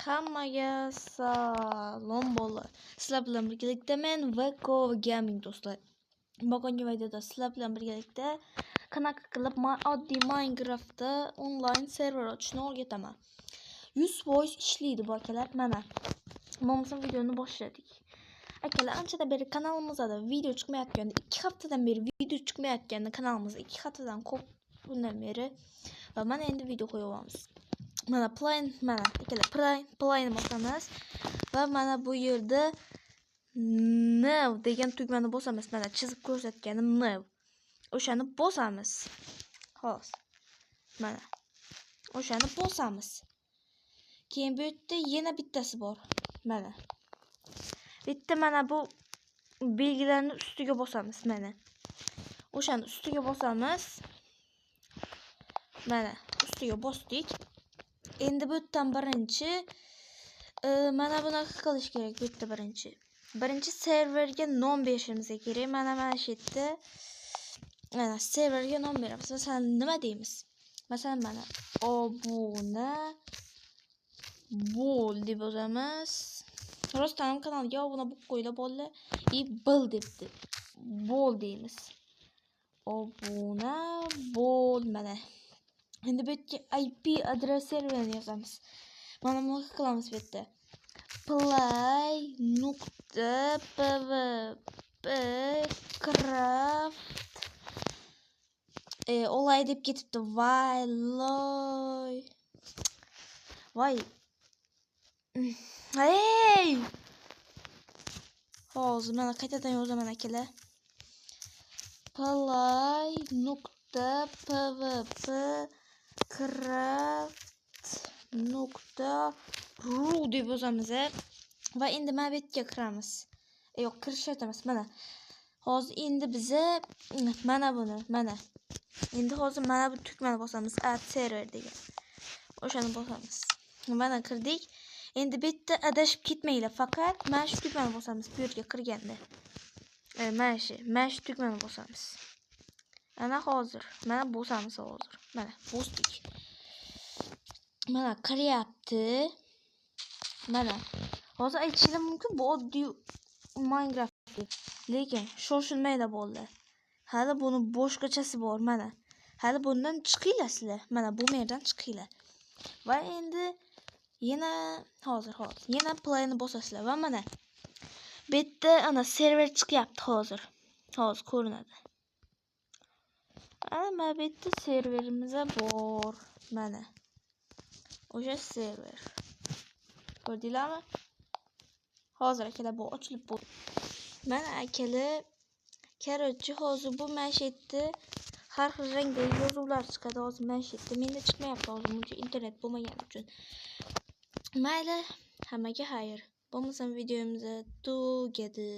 Hammaga salom bo'ldi. Sizlar bilan birgalikda men Veko Gaming do'stlar. Bugungi videoda sizlar bilan birgalikda qanaqa qilib oddiy Minecraftda onlayn server ochishni o'rgataman. 100% ishlaydi bu akalar. Mana. Bo'lmasa videoni boshladik. Akalar, anchadan beri kanalimizda video chiqmayotgandi. 2 haftadan beri video chiqmayotgandi kanalimizda. 2 haftadan ko'p bundan beri va mana endi video qo'yamiz. Mana mana akalar play bosamiz va mana bu yerda new degan tugmani bosamiz. Mana chizib ko'rsatganim new. O'shani bosamiz. Xo'sh. Mana. O'shani bosamiz. Keyin bu yerda yana bittasi bor. Mana. Bitta mana bu belgilarni ustiga bosamiz. Mana. O'shani ustiga bosamiz. Mana ustiga bosdik. Endi bu yerdan birinchi mana bunaqa qilish kerak. Bu yerda birinchi serverga nom berishimiz kerak. Mana shu yerda mana serverga nom beramiz. Masalan, nima deymiz? Masalan, mana obuna bo'l deb yozamiz. Rostdan kanalga obuna bo'lib qo'yinglar bolalar. Bil debdi. Bo'l deymiz. Obuna bo'l mana. Endi bu yerga IP adres serverini yozamiz. Mana buni qilamiz bu yerda. play.pvpcraft olay deb ketibdi. Voy. Hey! Hozir mana qaytadan yozaman akalar. play.pvpcraft.ru deb yozamiz. Va endi mana bu yerga kiramiz. Yo'q, kirishatamiz. Mana. Hozir endi biza mana buni, mana. Endi hozir mana bu tugmani bosamiz. Add server degan. O'shani bosamiz. Mana kirdik. Endi bu yerda adashib ketmanglar. Faqat mana shu tugmani bosamiz bu yerga kirganda. Mana shu tugmani bosamiz. Ana hozir. Mana bosamiz hozir. Mana bosdik. Mana kiryapti. Mana. Hozir aytishlar mumkin bu oddiy Minecraft deb. Lekin shoshilmaylar bolalar. Hali buni boshqachasi bor mana. Hali bundan chiqinglar sizlar. Mana bu yerdan chiqinglar. Va endi yana hozir yana playni bosasizlar va mana bu yerda ana server chiqyapti hozir. Hozir ko'rinadi. Mana bu yerda serverimiz bor. Mana. O'sha server. Ko'rdinglarmi? Hozir akalar bu ochilib bo'ldi. Mana akalar, короче, hozir bu mana shu yerda har xil rangdagi yozuvlar chiqadi. Hozir mana shu yerda menda chiqmayapti hozir, buncha internet bo'lmagani uchun. Mayli, hammaga xayr. Bo'lmasa videomiz tugadi.